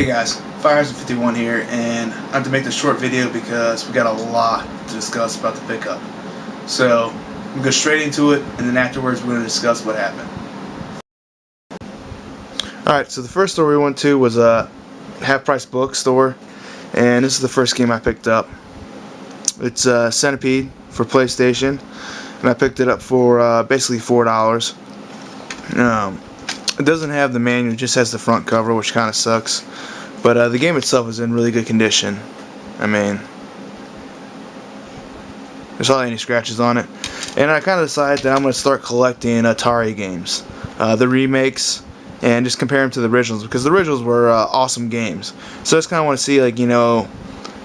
Hey guys, Fires51 here, and I have to make this short video because we got a lot to discuss about the pickup. So, we'll go straight into it, and then afterwards we're going to discuss what happened. Alright, so the first store we went to was a half-price bookstore, and this is the first game I picked up. It's Centipede for PlayStation, and I picked it up for basically $4. It doesn't have the manual, it just has the front cover, which kind of sucks. But the game itself is in really good condition. I mean, there's hardly any scratches on it. And I kind of decided that I'm going to start collecting Atari games, the remakes, and just compare them to the originals, because the originals were awesome games. So I just kind of want to see, like, you know,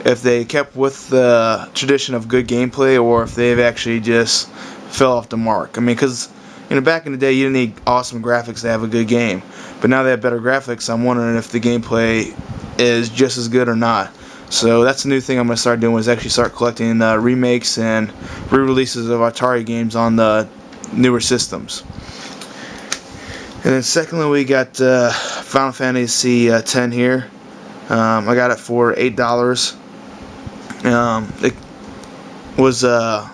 if they kept with the tradition of good gameplay, or if they've actually just fell off the mark. I mean, because back in the day, you didn't need awesome graphics to have a good game. But now they have better graphics. I'm wondering if the gameplay is just as good or not. So that's a new thing I'm going to start doing, is actually start collecting remakes and re-releases of Atari games on the newer systems. And then secondly, we got Final Fantasy X here. I got it for $8. It was the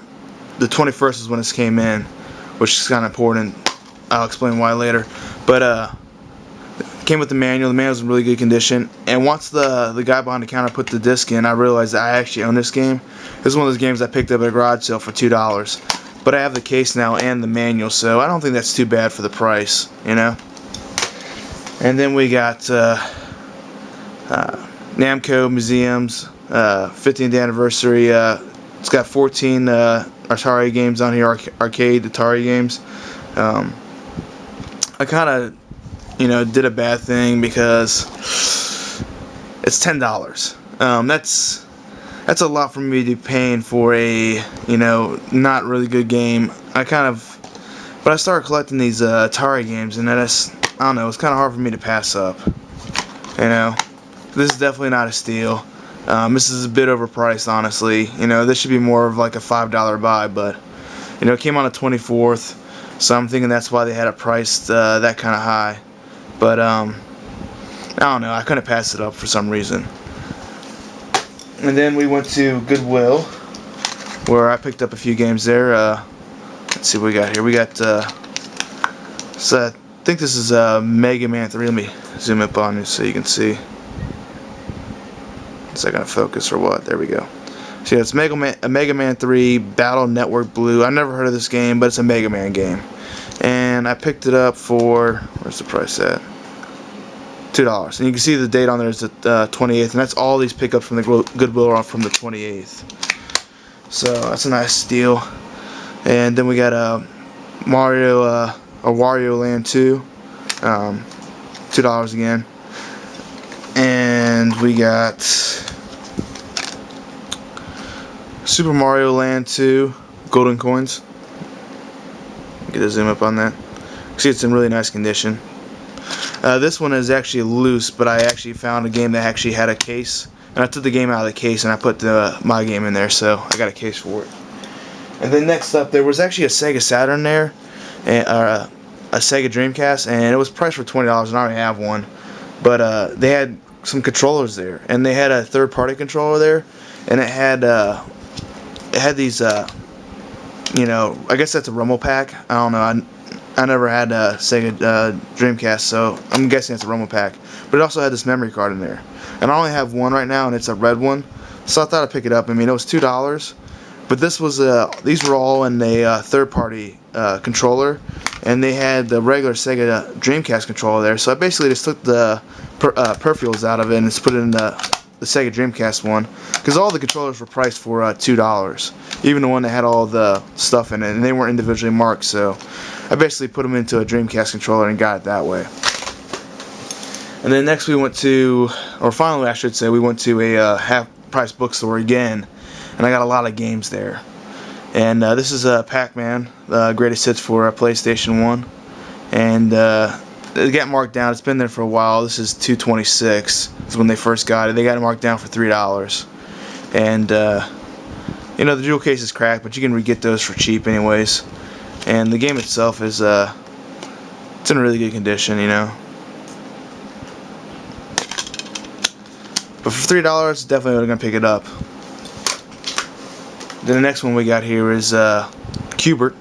21st is when this came in, which is kind of important. I'll explain why later. But it came with the manual. The manual's in really good condition. And once the guy behind the counter put the disc in, I realized that I actually own this game. This is one of those games I picked up at a garage sale for $2. But I have the case now and the manual, so I don't think that's too bad for the price, you know. And then we got Namco Museums 15th anniversary. It's got 14 Atari games on here, arcade Atari games. I kind of, did a bad thing because it's $10. That's a lot for me to be paying for a, not really good game. But I started collecting these Atari games, and I don't know, it's kind of hard for me to pass up. This is definitely not a steal. This is a bit overpriced, honestly. This should be more of like a $5 buy, but it came on the 24th, so I'm thinking that's why they had it priced that kind of high. But I don't know, I couldn't pass it up for some reason. And then we went to Goodwill, where I picked up a few games there. Let's see what we got here. We got so I think this is Mega Man 3. Let me zoom up on it so you can see. Is that gonna focus or what? There we go. So yeah, it's Mega Man 3 Battle Network Blue. I've never heard of this game, but it's a Mega Man game. And I picked it up for, where's the price at? $2. And you can see the date on there is the 28th, and that's all these pickups from the Goodwill are from the 28th. So that's a nice deal. And then we got Wario Land 2, $2 again. And we got Super Mario Land 2 Golden Coins. Get a zoom up on that. See, it's in really nice condition. This one is actually loose, but I actually found a game that actually had a case, and I took the game out of the case and I put my game in there, so I got a case for it. And then next up, there was actually a Sega Saturn there, and a Sega Dreamcast, and it was priced for $20, and I already have one. But they had some controllers there, and they had a third-party controller there, and it had these I guess that's a rumble pack. I don't know. I never had a Sega Dreamcast, so I'm guessing it's a rumble pack. But it also had this memory card in there, and I only have one right now, and it's a red one. So I thought I'd pick it up. I mean, it was $2, but this was these were all in a third-party controller, and they had the regular Sega Dreamcast controller there. So I basically just took the peripherals out of it and just put it in the Sega Dreamcast one, because all the controllers were priced for $2, even the one that had all the stuff in it, and they weren't individually marked. So I basically put them into a Dreamcast controller and got it that way. And then next we went to, or finally I should say, we went to a half-price bookstore again, and I got a lot of games there. And this is Pac-Man, Greatest Hits for PlayStation 1, and it got marked down. It's been there for a while. This is $2.26. Is when they first got it. They got it marked down for $3. And the jewel case is cracked, but you can re-get those for cheap anyways. And the game itself is it's in really good condition, But for $3, definitely gonna pick it up. Then the next one we got here is Cubert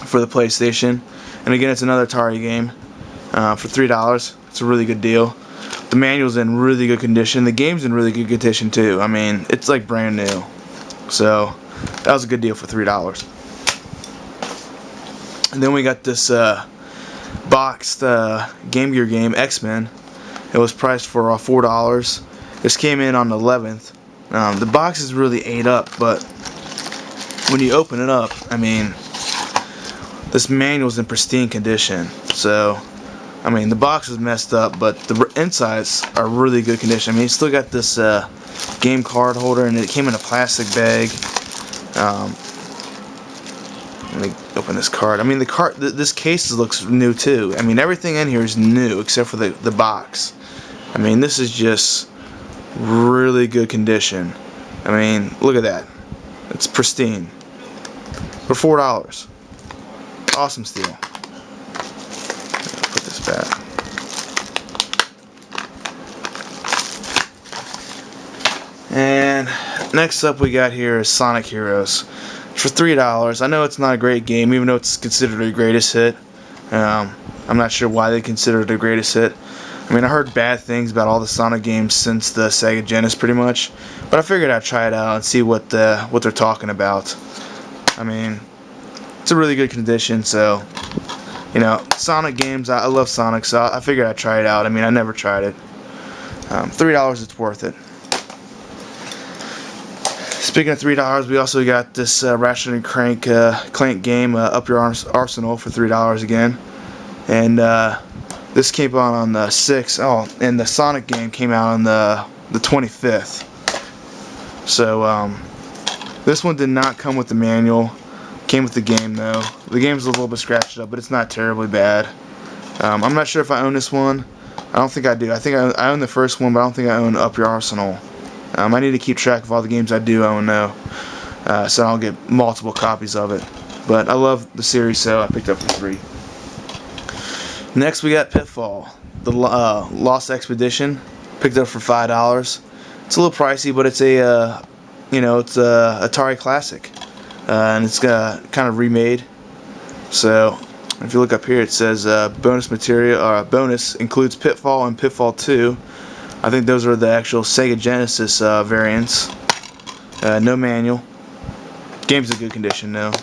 for the PlayStation, and again it's another Atari game for $3. It's a really good deal. The manual's in really good condition. The game's in really good condition too. I mean, it's like brand new. So that was a good deal for $3. And then we got this boxed Game Gear game, X-Men. It was priced for $4. This came in on the 11th. The box is really ate up, but when you open it up, I mean, this manual's in pristine condition. So, I mean, the box is messed up, but the insides are really good condition. I mean, you still got this game card holder, and it came in a plastic bag. Let me open this card. I mean, the card, this case looks new too. I mean, everything in here is new except for the box. I mean, this is just really good condition. I mean, look at that. It's pristine for $4. Awesome steal. Put this back. And next up we got here is Sonic Heroes for $3. I know it's not a great game, even though it's considered a greatest hit. I'm not sure why they consider it a greatest hit. I mean, I heard bad things about all the Sonic games since the Sega Genesis, pretty much. But I figured I'd try it out and see what they're talking about. I mean, it's a really good condition, so you know, Sonic games. I love Sonic, so I figured I'd try it out. I mean, I never tried it. $3, it's worth it. Speaking of $3, we also got this Ratchet and Clank game, Up Your Arsenal, for $3 again. And this came out on the 6th. Oh, and the Sonic game came out on the 25th. So this one did not come with the manual. Came with the game though. The game's a little bit scratched up, but it's not terribly bad. I'm not sure if I own this one. I don't think I do. I think I own the first one, but I don't think I own Up Your Arsenal. I need to keep track of all the games I do own now, so I'll get multiple copies of it. But I love the series, so I picked up for $3. Next we got Pitfall, the Lost Expedition. Picked up for $5. It's a little pricey, but it's a it's a Atari classic, and it's kind of remade. So if you look up here, it says bonus material. Bonus includes Pitfall and Pitfall 2. I think those are the actual Sega Genesis variants. No manual. Game's in good condition though.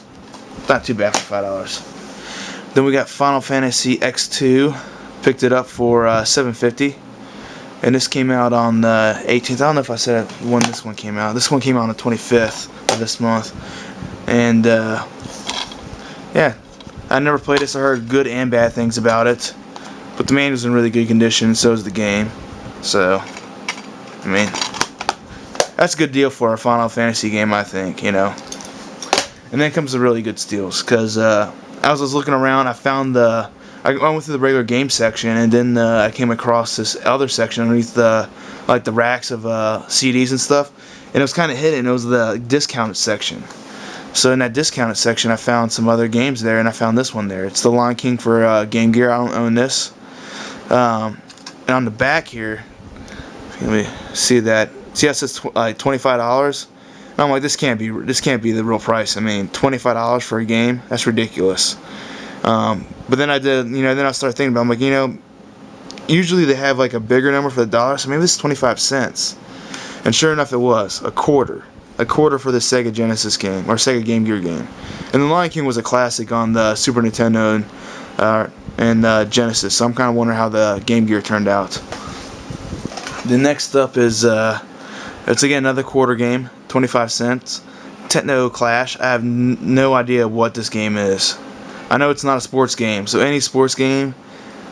Not too bad for $5. Then we got Final Fantasy X2. Picked it up for $7.50. And this came out on the 18th. I don't know if I said when this one came out. This one came out on the 25th of this month. And yeah, I never played this. I heard good and bad things about it. But the manual's in really good condition, so is the game. So, I mean, that's a good deal for a Final Fantasy game, I think, you know. And then comes the really good steals, because as I was looking around, I went through the regular game section, and then I came across this other section underneath the racks of CDs and stuff, and it was kind of hidden. It was the discounted section. So in that discounted section, I found some other games there, and I found this one there. It's the Lion King for Game Gear. I don't own this. And on the back here, let me see that. See, it says like $25. And I'm like, this can't be the real price. I mean, $25 for a game? That's ridiculous. But then I did, then I started thinking about it. I'm like, usually they have like a bigger number for the dollar, so maybe this is 25 cents. And sure enough, it was a quarter for the Sega Genesis game, or Sega Game Gear game. And the Lion King was a classic on the Super Nintendo and Genesis, so I'm kind of wondering how the Game Gear turned out. The next up is it's again another quarter game, 25 cents. Techno Clash. I have no idea what this game is. I know it's not a sports game, so any sports game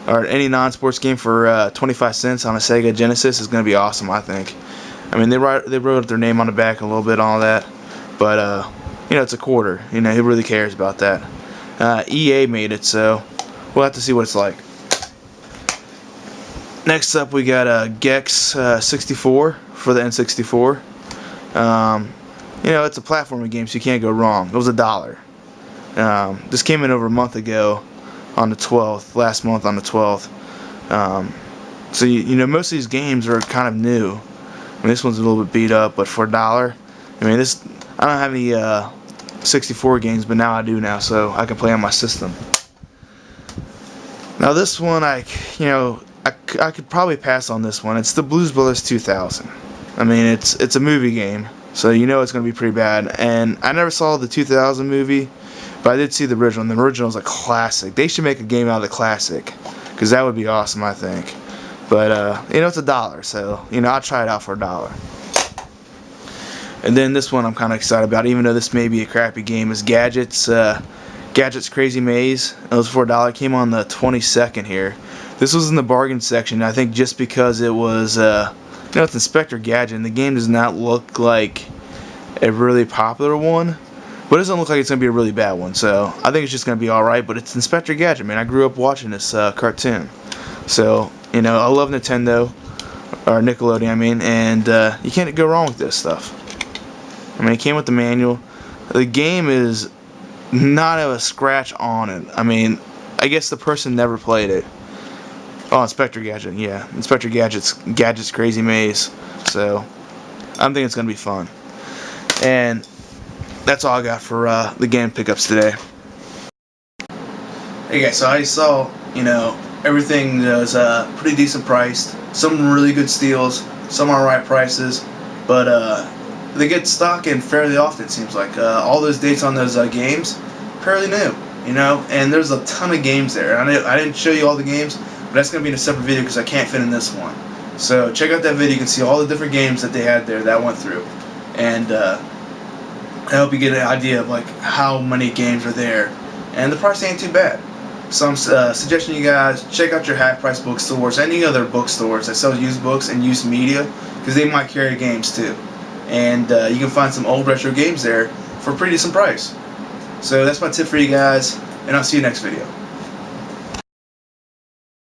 or any non-sports game for 25 cents on a Sega Genesis is going to be awesome, I think. I mean, they wrote their name on the back a little bit, all that, but it's a quarter. Who really cares about that? EA made it, so we'll have to see what it's like. Next up, we got Gex 64 for the N64. It's a platforming game, so you can't go wrong. It was $1. This came in over a month ago on the 12th, last month on the 12th. So you know, most of these games are kind of new. I mean, this one's a little bit beat up, but for $1, I mean, this, I don't have any 64 games, but now I do now, so I can play on my system. Now this one, I could probably pass on this one. It's the Blues Brothers 2000. I mean, it's a movie game, so you know it's going to be pretty bad. And I never saw the 2000 movie, but I did see the original, and the original is a classic. They should make a game out of the classic, because that would be awesome, I think. But, you know, it's $1, so, you know, I'll try it out for $1. And then this one I'm kind of excited about, even though this may be a crappy game, is Gadget's Crazy Maze. It was for $1. It came on the 22nd here. This was in the bargain section, I think, just because it was, you know, it's Inspector Gadget, and the game does not look like a really popular one, but it doesn't look like it's going to be a really bad one, so I think it's just going to be alright. But it's Inspector Gadget, man. I grew up watching this cartoon, so, you know, I love Nintendo, or Nickelodeon, I mean, and you can't go wrong with this stuff. I mean, it came with the manual. The game is not a scratch on it. I mean, I guess the person never played it. Oh, Inspector Gadget, yeah. Inspector Gadget's Crazy Maze. So, I'm thinking it's going to be fun. And that's all I got for the game pickups today. Hey guys, so I saw, you know, everything was pretty decent priced. Some really good steals, some alright prices, but they get stock in fairly often, it seems like. All those dates on those games, fairly new, you know, and there's a ton of games there. I didn't show you all the games, but that's going to be in a separate video because I can't fit in this one. So check out that video. You can see all the different games that they had there that I went through, and I hope you get an idea of like how many games are there, and the price ain't too bad. So I'm suggesting you guys check out your half price bookstores, any other bookstores that sell used books and used media, because they might carry games too. And you can find some old retro games there for a pretty decent price. So that's my tip for you guys, and I'll see you next video.